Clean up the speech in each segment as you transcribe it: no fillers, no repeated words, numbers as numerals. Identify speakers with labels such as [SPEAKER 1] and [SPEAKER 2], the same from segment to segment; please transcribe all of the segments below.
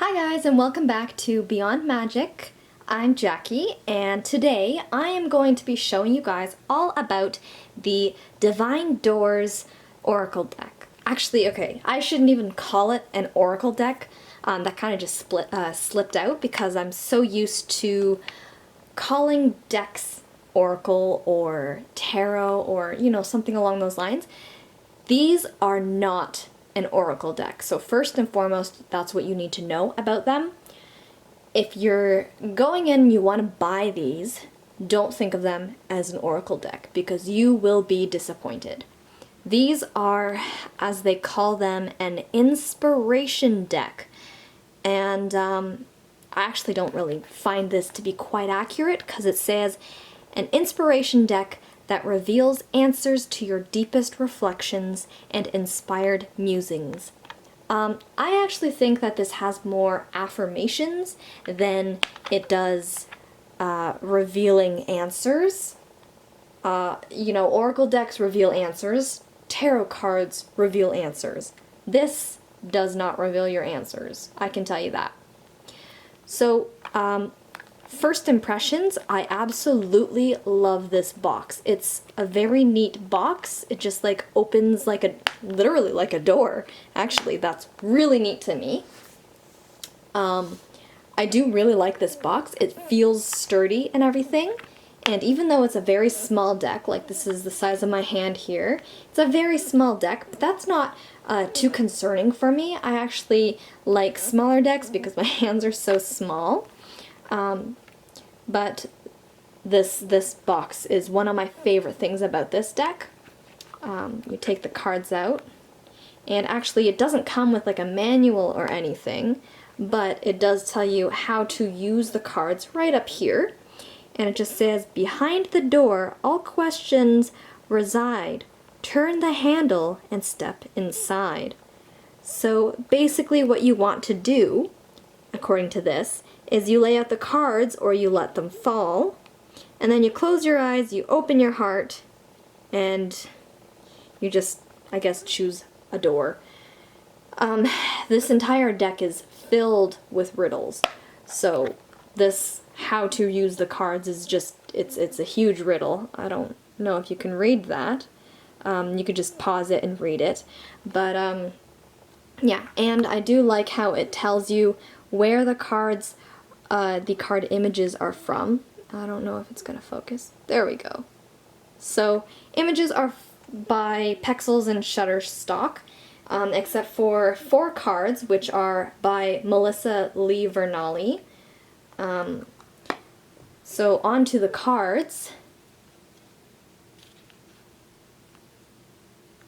[SPEAKER 1] Hi guys, and welcome back to Beyond Magic. I'm Jackie, and today I am going to be showing you guys all about the Divine Doors Oracle deck. Actually, okay, I shouldn't even call it an Oracle deck. That kind of just slipped out because I'm so used to calling decks Oracle or Tarot or, something along those lines. These are not an Oracle deck. So first and foremost, that's what you need to know about them. If you're going in and you want to buy these, don't think of them as an Oracle deck because you will be disappointed. These are, as they call them, an inspiration deck. And I actually don't really find this to be quite accurate because it says an inspiration deck that reveals answers to your deepest reflections and inspired musings. I actually think that this has more affirmations than it does revealing answers. Oracle decks reveal answers, tarot cards reveal answers. This does not reveal your answers, I can tell you that. So, first impressions, I absolutely love this box. It's a very neat box. It just opens literally like a door. Actually, that's really neat to me. I do really like this box. It feels sturdy and everything. And even though it's a very small deck, like this is the size of my hand here, it's a very small deck, but that's not too concerning for me. I actually like smaller decks because my hands are so small. But this box is one of my favorite things about this deck. You take the cards out, and actually it doesn't come with a manual or anything, but it does tell you how to use the cards right up here. And it just says, behind the door, all questions reside. Turn the handle and step inside. So basically what you want to do, according to this, is you lay out the cards or you let them fall, and then you close your eyes, you open your heart, and you just, I guess, choose a door. This entire deck is filled with riddles, so this how to use the cards is just, it's a huge riddle. I don't know if you can read that. You could just pause it and read it, but yeah, and I do like how it tells you where the card images are from. I don't know if it's gonna focus. There we go. So images are by Pexels and Shutterstock, except for 4 cards, which are by Melissa Lee Vernali. So on to the cards.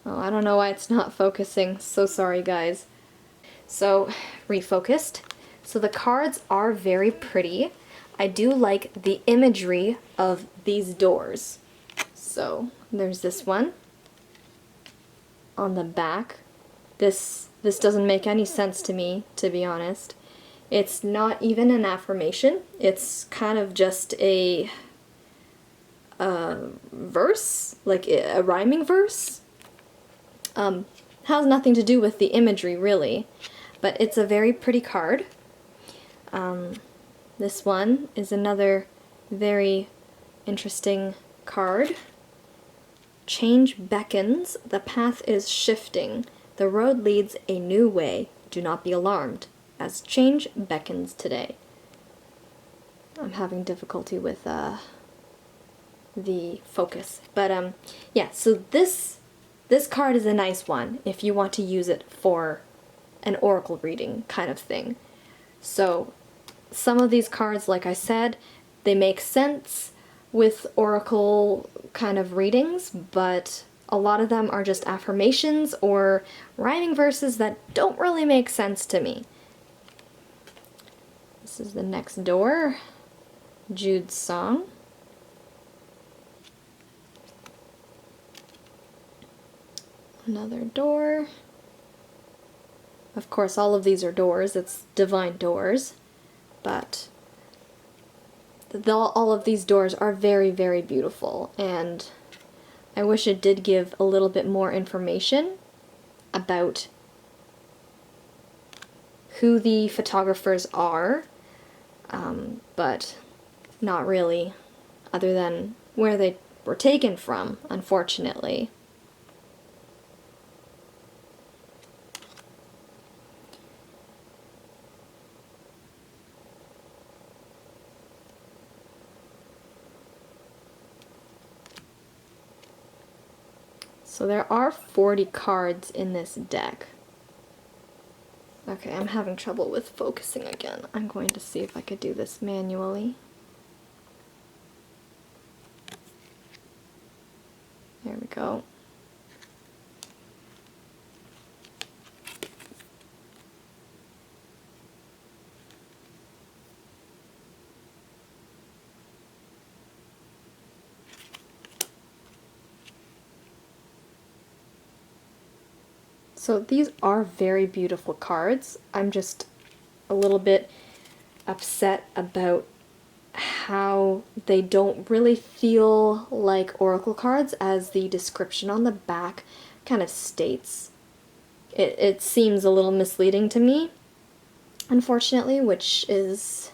[SPEAKER 1] Oh, I don't know why it's not focusing. So sorry, guys. So, refocused. So the cards are very pretty. I do like the imagery of these doors. So there's this one on the back. This doesn't make any sense to me, to be honest. It's not even an affirmation. It's kind of just a verse, like a rhyming verse. Has nothing to do with the imagery, really, but it's a very pretty card. This one is another very interesting card. Change beckons, the path is shifting, the road leads a new way, do not be alarmed, as change beckons today. I'm having difficulty with the focus, but yeah, so this card is a nice one if you want to use it for an oracle reading kind of thing. So some of these cards, like I said, they make sense with oracle kind of readings, but a lot of them are just affirmations or rhyming verses that don't really make sense to me. This is the next door, Jude's Song. Another door. Of course, all of these are doors. It's Divine Doors. But all of these doors are very, very beautiful. And I wish it did give a little bit more information about who the photographers are, but not really, other than where they were taken from, unfortunately. So there are 40 cards in this deck. Okay, I'm having trouble with focusing again. I'm going to see if I could do this manually. There we go. So these are very beautiful cards. I'm just a little bit upset about how they don't really feel like oracle cards, as the description on the back kind of states. It seems a little misleading to me, unfortunately, which is,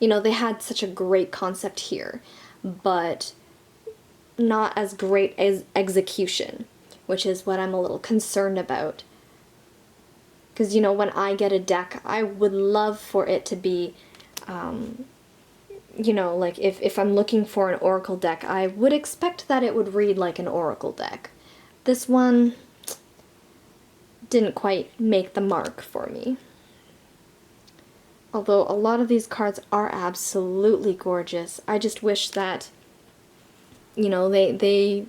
[SPEAKER 1] you know, they had such a great concept here, but not as great as execution, which is what I'm a little concerned about. Because, you know, when I get a deck, I would love for it to be, you know, like if I'm looking for an oracle deck, I would expect that it would read like an oracle deck. This one didn't quite make the mark for me. Although a lot of these cards are absolutely gorgeous. I just wish that, you know, they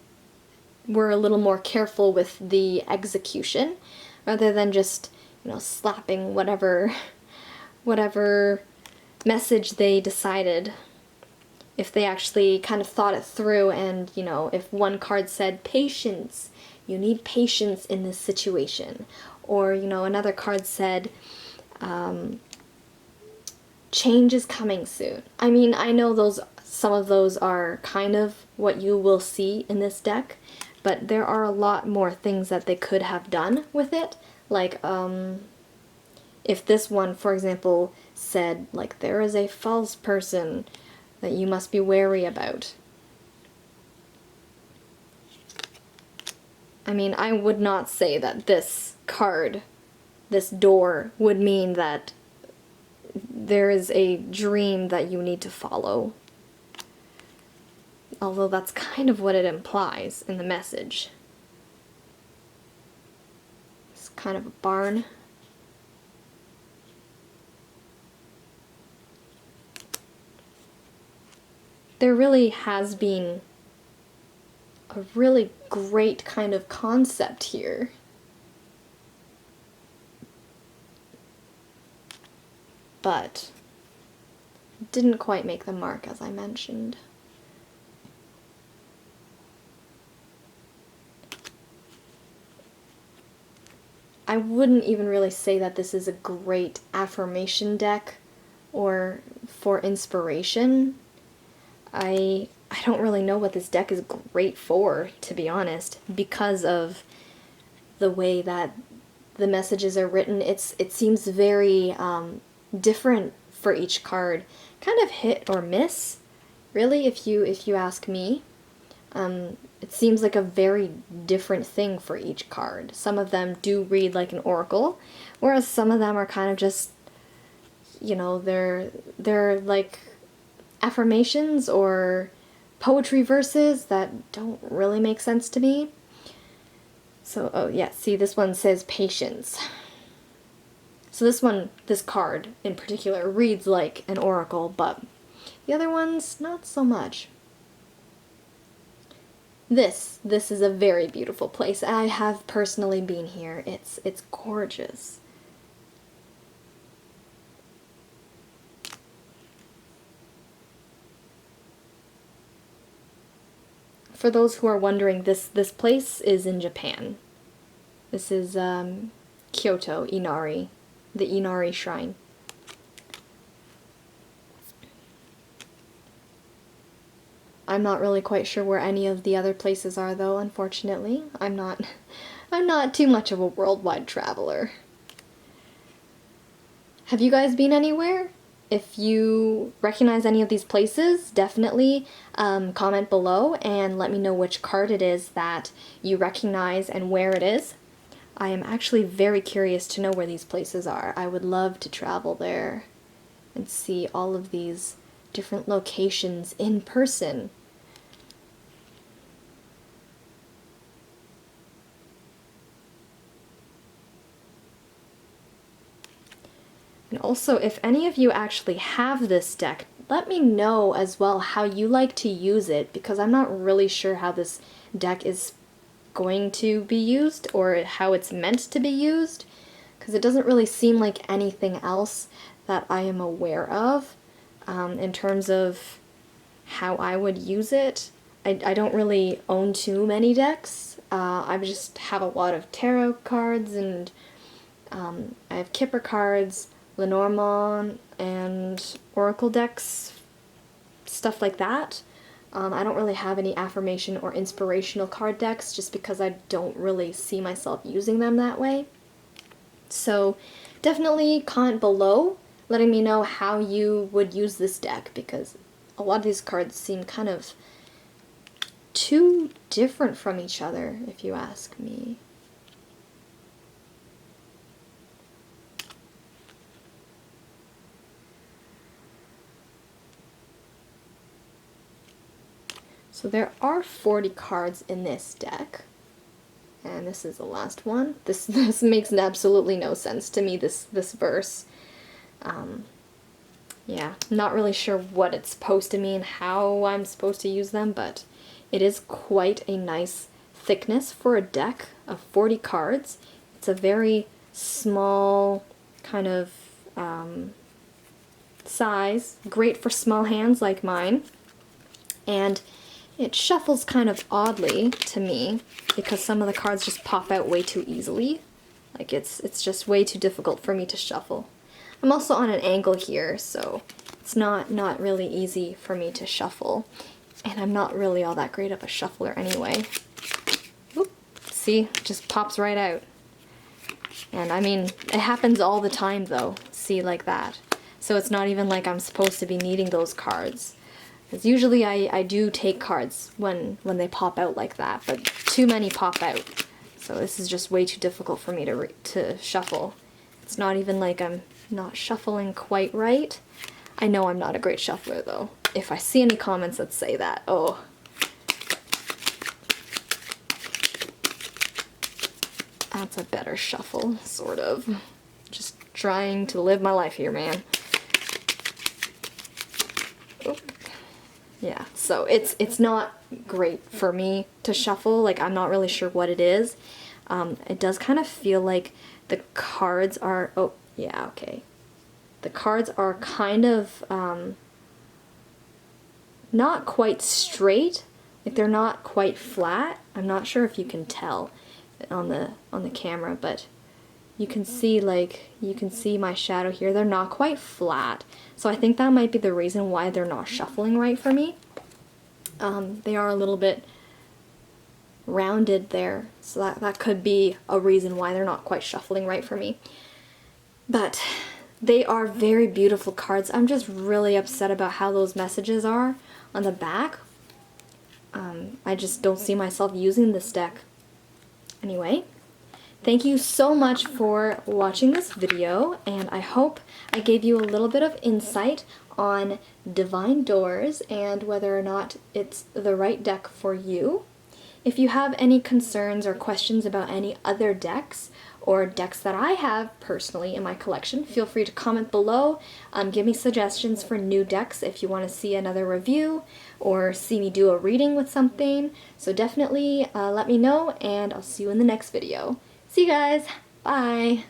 [SPEAKER 1] were a little more careful with the execution, rather than just, you know, slapping whatever message they decided. If they actually kind of thought it through, and, you know, if one card said patience, you need patience in this situation, or, you know, another card said change is coming soon. I mean, I know some of those are kind of what you will see in this deck, but there are a lot more things that they could have done with it. Like, if this one, for example, said, like, there is a false person that you must be wary about. I mean, I would not say that this card, this door, would mean that there is a dream that you need to follow. Although that's kind of what it implies in the message. It's kind of a barn. There really has been a really great kind of concept here. But didn't quite make the mark, as I mentioned. I wouldn't even really say that this is a great affirmation deck or for inspiration. I don't really know what this deck is great for, to be honest, because of the way that the messages are written. It seems very different for each card, kind of hit or miss, really, if you ask me. It seems like a very different thing for each card. Some of them do read like an oracle, whereas some of them are kind of just, you know, they're like affirmations or poetry verses that don't really make sense to me. So, oh yeah, see, this one says patience. So this card in particular reads like an oracle, but the other ones, not so much. This is a very beautiful place. I have personally been here. It's gorgeous. For those who are wondering, this place is in Japan. This is Kyoto, Inari, the Inari Shrine. I'm not really quite sure where any of the other places are, though, unfortunately. I'm not too much of a worldwide traveler. Have you guys been anywhere? If you recognize any of these places, definitely comment below and let me know which card it is that you recognize and where it is. I am actually very curious to know where these places are. I would love to travel there and see all of these different locations in person. And also, if any of you actually have this deck, let me know as well how you like to use it, because I'm not really sure how this deck is going to be used or how it's meant to be used, because it doesn't really seem like anything else that I am aware of in terms of how I would use it. I don't really own too many decks. I just have a lot of tarot cards, and I have Kipper cards, Lenormand, and Oracle decks, stuff like that. I don't really have any affirmation or inspirational card decks just because I don't really see myself using them that way. So definitely comment below letting me know how you would use this deck, because a lot of these cards seem kind of too different from each other, if you ask me. So there are 40 cards in this deck, and this is the last one. This makes absolutely no sense to me, this verse. Yeah, not really sure what it's supposed to mean, how I'm supposed to use them, but it is quite a nice thickness for a deck of 40 cards. It's a very small kind of size, great for small hands like mine, and it shuffles kind of oddly to me because some of the cards just pop out way too easily. Like it's just way too difficult for me to shuffle. I'm also on an angle here, so it's not really easy for me to shuffle. And I'm not really all that great of a shuffler anyway. Oop, see, it just pops right out. And I mean, it happens all the time though, see, like that. So it's not even like I'm supposed to be needing those cards. Because usually I do take cards when they pop out like that, but too many pop out. So this is just way too difficult for me to shuffle. It's not even like I'm not shuffling quite right. I know I'm not a great shuffler though. If I see any comments that say that, oh. That's a better shuffle, sort of. Just trying to live my life here, man. Oop. Yeah, so it's not great for me to shuffle. Like, I'm not really sure what it is. It does kind of feel like the cards are, oh, yeah, okay. The cards are kind of not quite straight. Like, they're not quite flat. I'm not sure if you can tell on the camera, but you can see, like, you can see my shadow here. They're not quite flat. So I think that might be the reason why they're not shuffling right for me. They are a little bit rounded there, so that could be a reason why they're not quite shuffling right for me. But they are very beautiful cards. I'm just really upset about how those messages are on the back. I just don't see myself using this deck. Anyway, thank you so much for watching this video, and I hope I gave you a little bit of insight on Divine Doors and whether or not it's the right deck for you. If you have any concerns or questions about any other decks or decks that I have personally in my collection, feel free to comment below. Give me suggestions for new decks if you want to see another review or see me do a reading with something. So definitely let me know, and I'll see you in the next video. See you guys! Bye!